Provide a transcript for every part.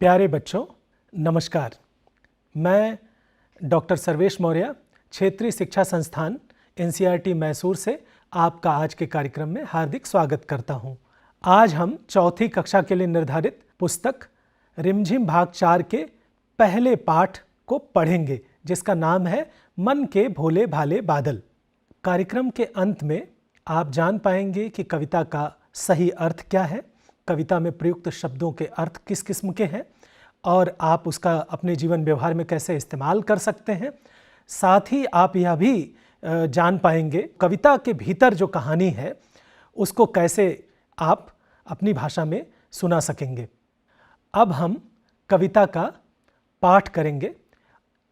प्यारे बच्चों, नमस्कार। मैं डॉक्टर सर्वेश मौर्य, क्षेत्रीय शिक्षा संस्थान एनसीईआरटी मैसूर से आपका आज के कार्यक्रम में हार्दिक स्वागत करता हूं। आज हम चौथी कक्षा के लिए निर्धारित पुस्तक रिमझिम भाग 4 के पहले पाठ को पढ़ेंगे, जिसका नाम है मन के भोले भाले बादल। कार्यक्रम के अंत में आप जान पाएंगे कि कविता का सही अर्थ क्या है, कविता में प्रयुक्त शब्दों के अर्थ किस किस्म के हैं और आप उसका अपने जीवन व्यवहार में कैसे इस्तेमाल कर सकते हैं। साथ ही आप यह भी जान पाएंगे कविता के भीतर जो कहानी है उसको कैसे आप अपनी भाषा में सुना सकेंगे। अब हम कविता का पाठ करेंगे।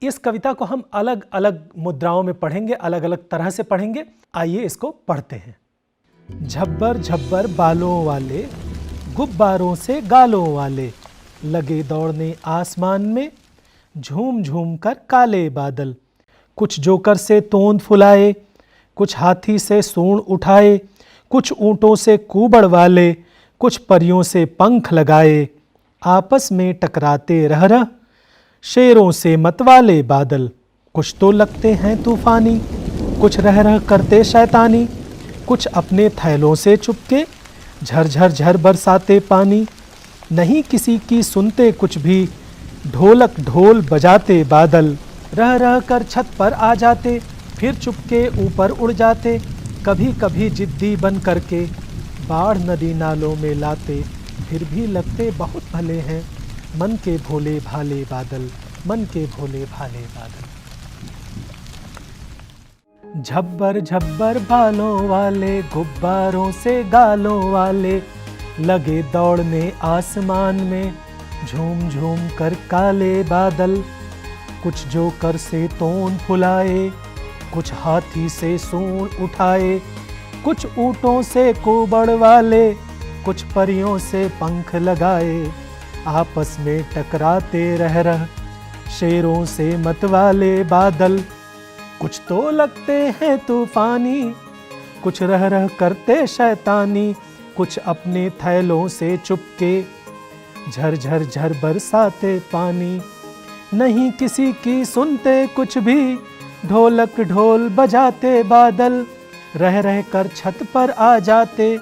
इस कविता को हम अलग अलग मुद्राओं में पढ़ेंगे, अलग अलग तरह से पढ़ेंगे। आइए इसको पढ़ते हैं। झब्बर झब्बर बालों वाले, गुब्बारों से गालों वाले, लगे दौड़ने आसमान में, झूम झूम कर काले बादल। कुछ जोकर से तोंद फुलाए, कुछ हाथी से सूंड उठाए, कुछ ऊँटों से कूबड़ वाले, कुछ परियों से पंख लगाए। आपस में टकराते रह रह, शेरों से मतवाले बादल। कुछ तो लगते हैं तूफानी, कुछ रह रह करते शैतानी, कुछ अपने थैलों से चुपके, झरझर झर बरसाते पानी। नहीं किसी की सुनते कुछ भी, ढोलक ढोल बजाते बादल। रह रह कर छत पर आ जाते, फिर चुपके ऊपर उड़ जाते। कभी कभी जिद्दी बन करके, बाढ़ नदी नालों में लाते। फिर भी लगते बहुत भले हैं, मन के भोले भाले बादल, मन के भोले भाले बादल। झब्बर झब्बर बालों वाले, गुब्बारों से गालों वाले, लगे दौड़ने आसमान में, झूम झूम कर काले बादल। कुछ जोकर से तोंद फुलाए, कुछ हाथी से सूंड उठाए, कुछ ऊँटों से कूबड़ वाले, कुछ परियों से पंख लगाए। आपस में टकराते रह रह, शेरों से मतवाले बादल। कुछ तो लगते हैं तूफानी, कुछ रह रह करते शैतानी, कुछ अपने थैलों से चुपके, झरझर झर बरसाते पानी। नहीं किसी की सुनते कुछ भी, ढोलक ढोल बजाते बादल। रह रह कर छत पर आ जाते,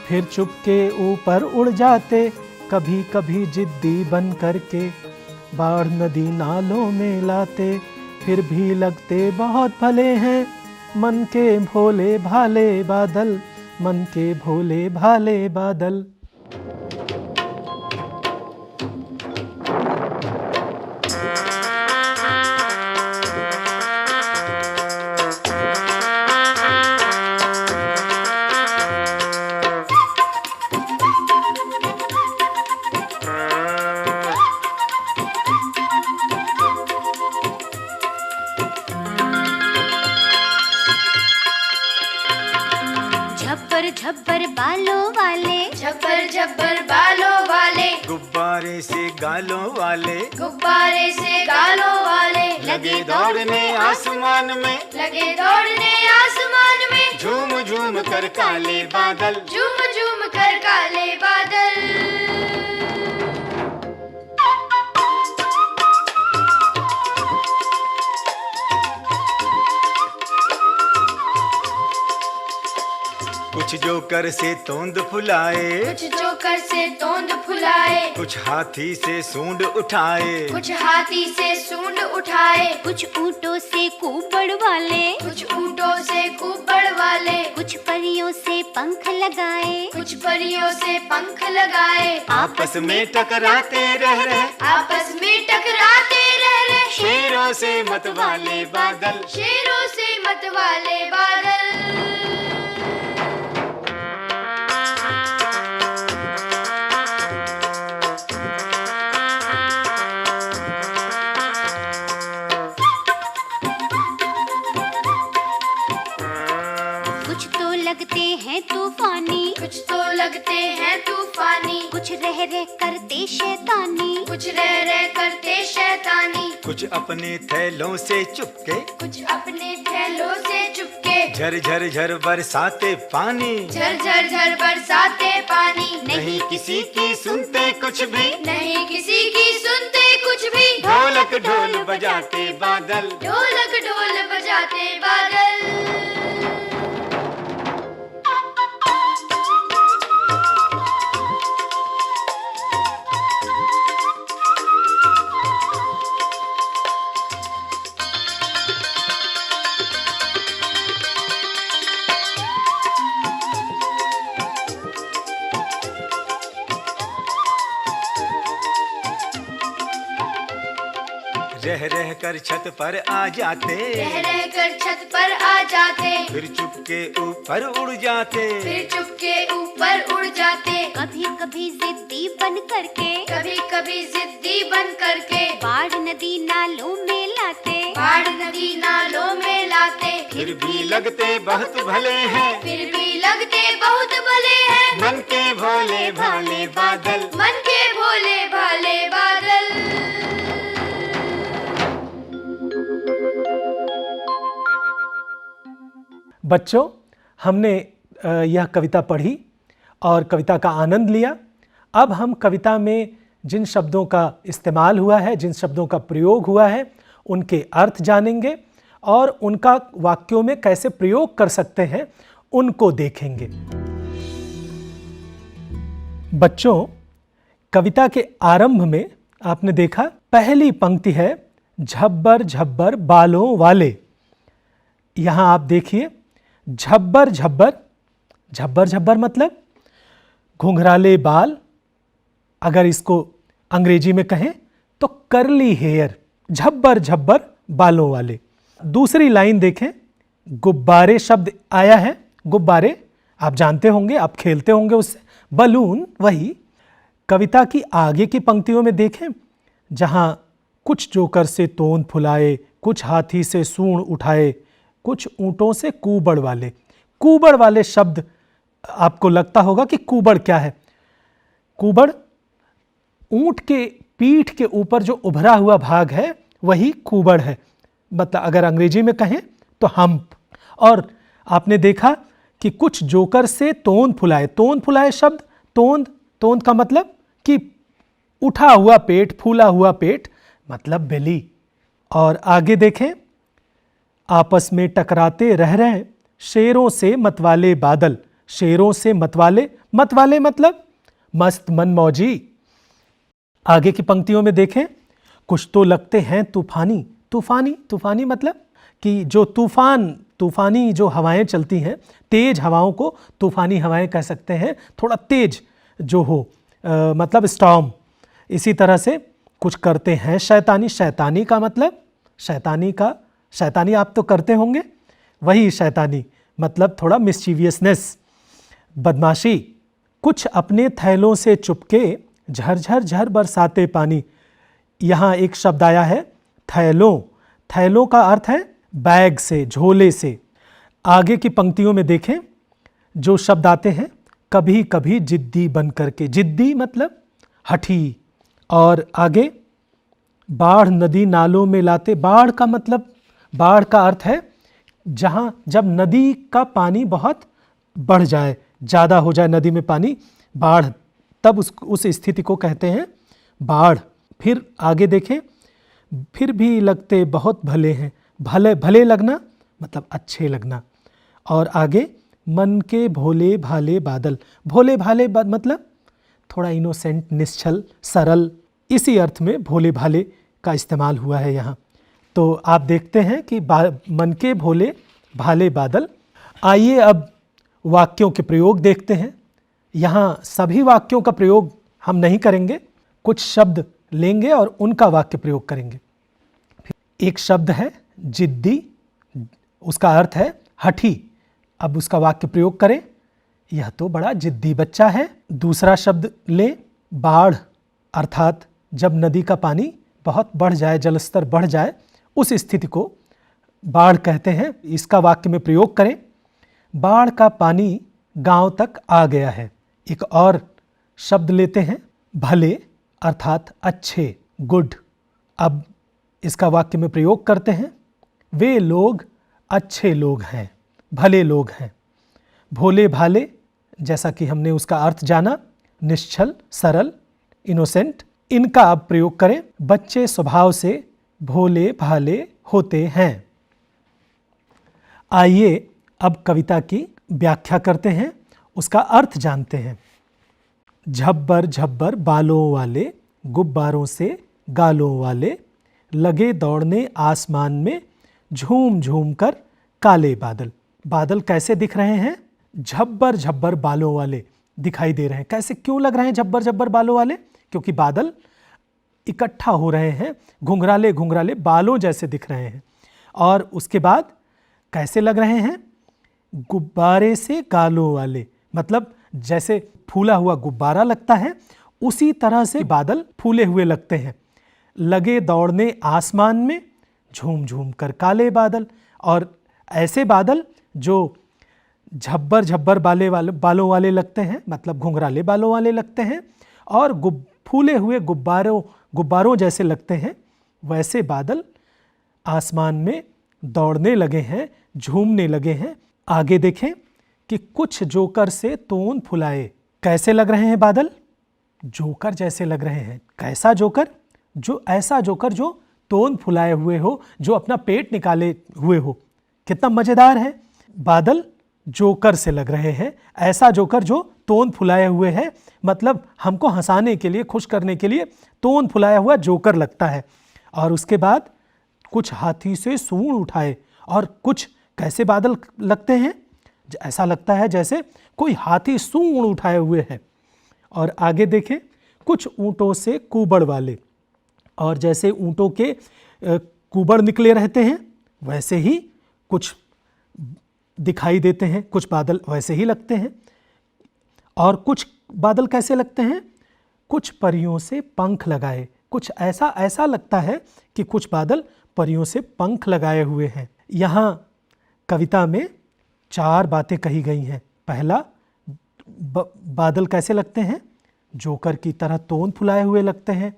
फिर चुपके ऊपर उड़ जाते। कभी कभी जिद्दी बन करके, बाढ़ नदी नालों में लाते। फिर भी लगते बहुत भले हैं, मन के भोले भाले बादल, मन के भोले भाले बादल। झब्बर बालों वाले, झब्बर झब्बर बालों वाले, गुब्बारे से गालों वाले, गुब्बारे से गालों वाले, लगे दौड़ने आसमान में, लगे दौड़ने आसमान में, झूम झूम कर काले बादल, झूम झूम कर काले बादल। कुछ जोकर से तोंद फुलाए, कुछ जोकर से तोंद फुलाए, कुछ हाथी से सूंड उठाए, कुछ हाथी से सूंड उठाए, कुछ ऊँटों से कूबड़ वाले, कुछ ऊँटों से कूबड़ वाले, कुछ परियों से पंख लगाए, कुछ परियों से पंख लगाए। आपस में टकराते रह रहे, आपस में टकराते रह रहे, शेरों से मतवाले बादल, शेरों से मतवाले बादल। कुछ तो लगते हैं तूफानी, कुछ तो लगते हैं तूफानी, कुछ रह रह करते शैतानी, कुछ रह रह करते शैतानी, कुछ अपने थैलों से चुपके, कुछ अपने थैलों से चुपके, झर झर झर बरसाते पानी, झर झर झर बरसाते पानी, नहीं किसी की सुनते कुछ भी, नहीं किसी की सुनते कुछ भी। ढोलक ढोल बजाते बादल, ढोलक ढोल बजाते बादल। रह रह कर छत पर आ जाते, रह रह कर छत पर आ जाते, फिर चुपके ऊपर उड़ जाते, फिर चुपके ऊपर उड़ जाते। कभी कभी जिद्दी बन करके, कभी कभी जिद्दी बन करके, बाढ़ नदी नालों में लाते, बाढ़ नदी नालों में लाते। फिर भी लगते बहुत भले हैं, फिर भी लगते बहुत भले हैं, मन के भोले भाले बादल। मन के भोले भाले बादल। बच्चों, हमने यह कविता पढ़ी और कविता का आनंद लिया। अब हम कविता में जिन शब्दों का इस्तेमाल हुआ है, जिन शब्दों का प्रयोग हुआ है, उनके अर्थ जानेंगे और उनका वाक्यों में कैसे प्रयोग कर सकते हैं उनको देखेंगे। बच्चों, कविता के आरंभ में आपने देखा पहली पंक्ति है झब्बर झब्बर बालों वाले। यहां आप देखिए झब्बर झब्बर, झब्बर झब्बर मतलब घुंघराले बाल। अगर इसको अंग्रेजी में कहें तो कर्ली हेयर, झब्बर झब्बर बालों वाले। दूसरी लाइन देखें, गुब्बारे शब्द आया है। गुब्बारे आप जानते होंगे, आप खेलते होंगे उससे। बलून वही। कविता की आगे की पंक्तियों में देखें, जहां कुछ जोकर से तोंद फुलाए, कुछ हाथी से सूंड उठाए, कुछ ऊंटों से कूबड़ वाले। कूबड़ वाले शब्द आपको लगता होगा कि कूबड़ क्या है। कूबड़ ऊंट के पीठ के ऊपर जो उभरा हुआ भाग है वही कूबड़ है। मतलब अगर अंग्रेजी में कहें तो हम्प। और आपने देखा कि कुछ जोकर से तोंद फुलाए। तोंद फुलाए शब्द, तोंद, तोंद का मतलब कि उठा हुआ पेट, फूला हुआ पेट, मतलब बेली। और आगे देखें, आपस में टकराते रह रहे शेरों से मतवाले बादल। शेरों से मतवाले, मतवाले मतलब मस्त मनमौजी। आगे की पंक्तियों में देखें, कुछ तो लगते हैं तूफानी। तूफानी, तूफानी मतलब कि जो तूफानी जो हवाएं चलती हैं, तेज हवाओं को तूफानी हवाएं कह सकते हैं। थोड़ा तेज जो हो, मतलब स्टॉर्म। इसी तरह से कुछ करते हैं शैतानी। शैतानी का मतलब शैतानी आप तो करते होंगे, वही शैतानी मतलब थोड़ा मिस्चीवियसनेस, बदमाशी। कुछ अपने थैलों से चुपके झरझर झर बरसाते पानी। यहाँ एक शब्द आया है थैलों। थैलों का अर्थ है बैग से, झोले से। आगे की पंक्तियों में देखें जो शब्द आते हैं, कभी कभी जिद्दी बन करके। जिद्दी मतलब हठी। और आगे बाढ़ नदी नालों में लाते। बाढ़ का मतलब, बाढ़ का अर्थ है जहाँ जब नदी का पानी बहुत बढ़ जाए, ज़्यादा हो जाए नदी में पानी, बाढ़, तब उस स्थिति को कहते हैं बाढ़। फिर आगे देखें, फिर भी लगते बहुत भले हैं। भले, भले लगना मतलब अच्छे लगना। और आगे मन के भोले भाले बादल। भोले भाले मतलब थोड़ा इनोसेंट, निश्चल, सरल। इसी अर्थ में भोले भाले का इस्तेमाल हुआ है यहाँ। तो आप देखते हैं कि मन के भोले भाले बादल। आइए अब वाक्यों के प्रयोग देखते हैं। यहाँ सभी वाक्यों का प्रयोग हम नहीं करेंगे, कुछ शब्द लेंगे और उनका वाक्य प्रयोग करेंगे। एक शब्द है जिद्दी, उसका अर्थ है हठी। अब उसका वाक्य प्रयोग करें, यह तो बड़ा जिद्दी बच्चा है। दूसरा शब्द ले, बाढ़, अर्थात जब नदी का पानी बहुत बढ़ जाए, जलस्तर बढ़ जाए, उस स्थिति को बाढ़ कहते हैं। इसका वाक्य में प्रयोग करें, बाढ़ का पानी गांव तक आ गया है। एक और शब्द लेते हैं भले, अर्थात अच्छे, गुड। अब इसका वाक्य में प्रयोग करते हैं, वे लोग अच्छे लोग हैं। भले लोग हैं। भोले भाले, जैसा कि हमने उसका अर्थ जाना, निश्चल, सरल, इनोसेंट, इनका आप प्रयोग करें। बच्चे स्वभाव से भोले भाले होते हैं। आइए अब कविता की व्याख्या करते हैं, उसका अर्थ जानते हैं। झब्बर झब्बर बालों वाले, गुब्बारों से गालों वाले, लगे दौड़ने आसमान में, झूम झूम कर काले बादल। बादल कैसे दिख रहे हैं? झब्बर झब्बर बालों वाले दिखाई दे रहे हैं। कैसे, क्यों लग रहे हैं झब्बर झब्बर बालों वाले? क्योंकि बादल इकट्ठा हो रहे हैं, घुंघराले घुंघराले बालों जैसे दिख रहे हैं। और उसके बाद कैसे लग रहे हैं? गुब्बारे से गालों वाले, मतलब जैसे फूला हुआ गुब्बारा लगता है उसी तरह से बादल फूले हुए लगते हैं। लगे दौड़ने आसमान में, झूम झूम कर काले बादल। और ऐसे बादल जो झब्बर झब्बर बालों वाले लगते हैं, मतलब घुंघराले बालों वाले लगते हैं, और फूले हुए गुब्बारों जैसे लगते हैं, वैसे बादल आसमान में दौड़ने लगे हैं, झूमने लगे हैं। आगे देखें कि कुछ जोकर से तोन फुलाए। कैसे लग रहे हैं बादल? जोकर जैसे लग रहे हैं। कैसा जोकर? जो ऐसा जोकर जो तोन फुलाए हुए हो, जो अपना पेट निकाले हुए हो। कितना मजेदार है। बादल जोकर से लग रहे हैं, ऐसा जोकर जो तोन फुलाए हुए है, मतलब हमको हंसाने के लिए, खुश करने के लिए तोन फुलाया हुआ जोकर लगता है। और उसके बाद कुछ हाथी से सूंड उठाए। और कुछ कैसे बादल लगते हैं? ऐसा लगता है जैसे कोई हाथी सूंड उठाए हुए है। और आगे देखें, कुछ ऊंटों से कुबड़ वाले। और जैसे ऊंटों के कुबड़ निकले रहते हैं वैसे ही कुछ दिखाई देते हैं, कुछ बादल वैसे ही लगते हैं। और कुछ बादल कैसे लगते हैं? कुछ परियों से पंख लगाए। कुछ ऐसा लगता है कि कुछ बादल परियों से पंख लगाए हुए हैं। यहाँ कविता में 4 बातें कही गई हैं। पहला, बादल कैसे लगते हैं? जोकर की तरह तोन फुलाए हुए लगते हैं,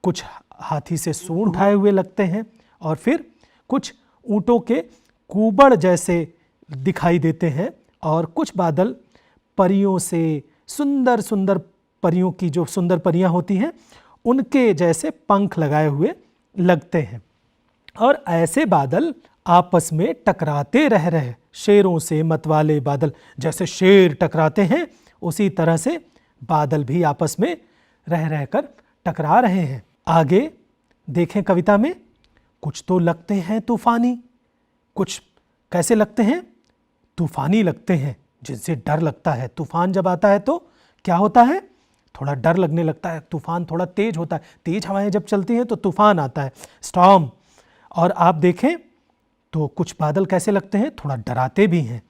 कुछ हाथी से सूंड उठाए हुए लगते हैं, और फिर कुछ ऊंटों के कुबड़ जैसे दिखाई देते हैं, और कुछ बादल परियों से, सुंदर सुंदर परियों की, जो सुंदर परियां होती हैं उनके जैसे पंख लगाए हुए लगते हैं। और ऐसे बादल आपस में टकराते रह रहे, शेरों से मतवाले बादल। जैसे शेर टकराते हैं उसी तरह से बादल भी आपस में रह रहकर टकरा रहे हैं। आगे देखें कविता में, कुछ तो लगते हैं तूफानी। कुछ कैसे लगते हैं? तूफानी लगते हैं, जिनसे डर लगता है। तूफान जब आता है तो क्या होता है? थोड़ा डर लगने लगता है। तूफान थोड़ा तेज होता है, तेज हवाएं जब चलती हैं तो तूफान आता है, स्टॉर्म। और आप देखें तो कुछ बादल कैसे लगते हैं? थोड़ा डराते भी हैं।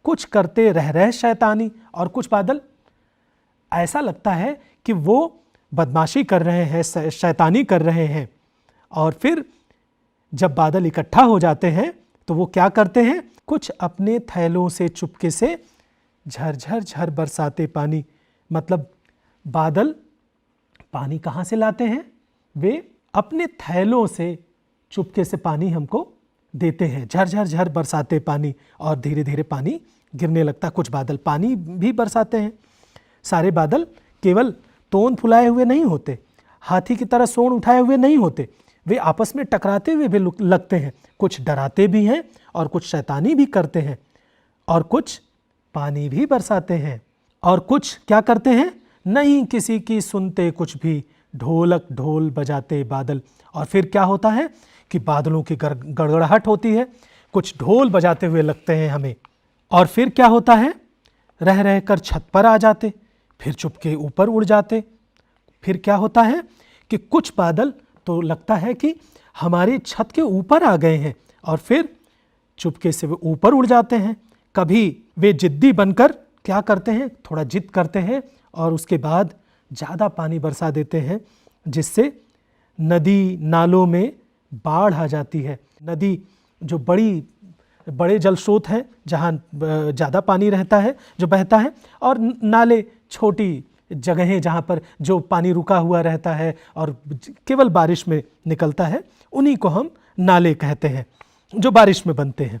कुछ करते रह शैतानी। और कुछ बादल ऐसा लगता है कि वो बदमाशी कर रहे हैं, शैतानी कर रहे हैं। और फिर जब बादल इकट्ठा हो जाते हैं तो वो क्या करते हैं? कुछ अपने थैलों से चुपके से झरझर झर बरसाते पानी। मतलब बादल पानी कहाँ से लाते हैं? वे अपने थैलों से चुपके से पानी हमको देते हैं। झरझर झर बरसाते पानी, और धीरे धीरे पानी गिरने लगता है। कुछ बादल पानी भी बरसाते हैं। सारे बादल केवल तोन फुलाए हुए नहीं होते, हाथी की तरह सूंड उठाए हुए नहीं होते, वे आपस में टकराते हुए भी लगते हैं। कुछ डराते भी हैं और कुछ शैतानी भी करते हैं, और कुछ पानी भी बरसाते हैं। और कुछ क्या करते हैं? नहीं किसी की सुनते कुछ भी, ढोलक ढोल बजाते बादल। और फिर क्या होता है कि बादलों की गड़गड़ाहट होती है, कुछ ढोल बजाते हुए लगते हैं हमें। और फिर क्या होता है? रह रहकर छत पर आ जाते, फिर चुपके ऊपर उड़ जाते। फिर क्या होता है कि कुछ बादल तो लगता है कि हमारी छत के ऊपर आ गए हैं, और फिर चुपके से वे ऊपर उड़ जाते हैं। कभी वे जिद्दी बनकर क्या करते हैं? थोड़ा जिद करते हैं, और उसके बाद ज़्यादा पानी बरसा देते हैं, जिससे नदी नालों में बाढ़ आ जाती है। नदी जो बड़े जल स्रोत हैं जहाँ ज़्यादा पानी रहता है, जो बहता है, और नाले छोटी जगहें जहाँ पर जो पानी रुका हुआ रहता है और केवल बारिश में निकलता है, उन्हीं को हम नाले कहते हैं, जो बारिश में बनते हैं।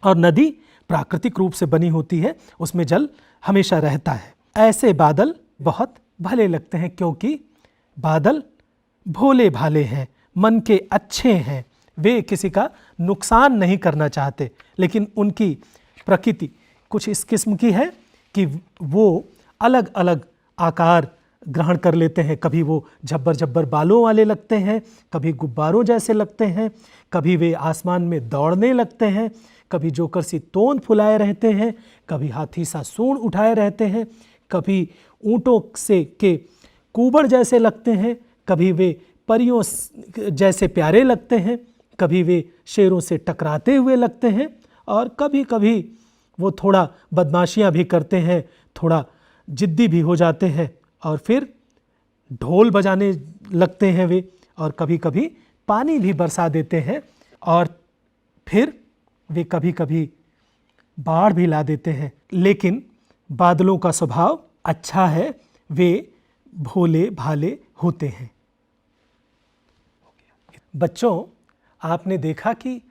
और नदी प्राकृतिक रूप से बनी होती है, उसमें जल हमेशा रहता है। ऐसे बादल बहुत भले लगते हैं क्योंकि बादल भोले भाले हैं, मन के अच्छे हैं, वे किसी का नुकसान नहीं करना चाहते, लेकिन उनकी प्रकृति कुछ इस किस्म की है कि वो अलग अलग आकार ग्रहण कर लेते हैं। कभी वो झब्बर झब्बर बालों वाले लगते हैं, कभी गुब्बारों जैसे लगते हैं, कभी वे आसमान में दौड़ने लगते हैं, कभी जोकर सी तोंद फुलाए रहते हैं, कभी हाथी सा सूंड उठाए रहते हैं, कभी ऊँटों से के कुबड़ जैसे लगते हैं, कभी वे परियों जैसे प्यारे लगते हैं, कभी वे शेरों से टकराते हुए लगते हैं, और कभी कभी वो थोड़ा बदमाशियां भी करते हैं, थोड़ा जिद्दी भी हो जाते हैं, और फिर ढोल बजाने लगते हैं वे, और कभी कभी पानी भी बरसा देते हैं, और फिर वे कभी कभी बाढ़ भी ला देते हैं। लेकिन बादलों का स्वभाव अच्छा है, वे भोले भाले होते हैं। बच्चों, आपने देखा कि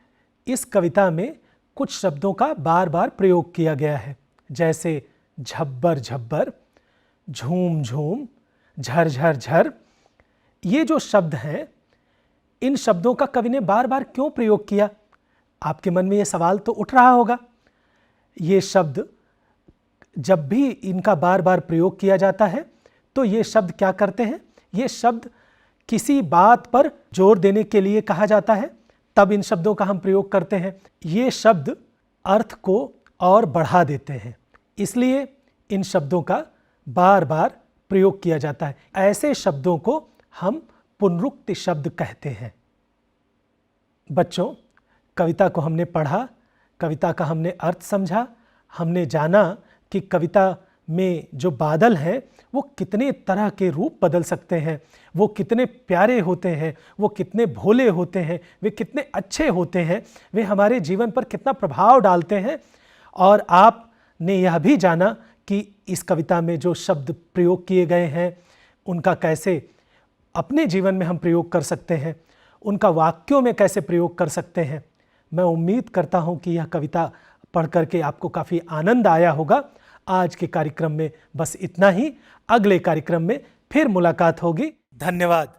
इस कविता में कुछ शब्दों का बार बार प्रयोग किया गया है, जैसे झब्बर झब्बर, झूम झूम, झर झर झर। ये जो शब्द हैं, इन शब्दों का कवि ने बार बार क्यों प्रयोग किया? आपके मन में ये सवाल तो उठ रहा होगा। ये शब्द जब भी इनका बार बार प्रयोग किया जाता है तो ये शब्द क्या करते हैं? ये शब्द किसी बात पर जोर देने के लिए कहा जाता है, तब इन शब्दों का हम प्रयोग करते हैं। ये शब्द अर्थ को और बढ़ा देते हैं, इसलिए इन शब्दों का बार बार प्रयोग किया जाता है। ऐसे शब्दों को हम पुनरुक्ति शब्द कहते हैं। बच्चों, कविता को हमने पढ़ा, कविता का हमने अर्थ समझा, हमने जाना कि कविता में जो बादल हैं वो कितने तरह के रूप बदल सकते हैं, वो कितने प्यारे होते हैं, वो कितने भोले होते हैं, वे कितने अच्छे होते हैं, वे हमारे जीवन पर कितना प्रभाव डालते हैं। और आपने यह भी जाना कि इस कविता में जो शब्द प्रयोग किए गए हैं उनका कैसे अपने जीवन में हम प्रयोग कर सकते हैं, उनका वाक्यों में कैसे प्रयोग कर सकते हैं। मैं उम्मीद करता हूँ कि यह कविता पढ़ करके आपको काफ़ी आनंद आया होगा। आज के कार्यक्रम में बस इतना ही। अगले कार्यक्रम में फिर मुलाकात होगी। धन्यवाद।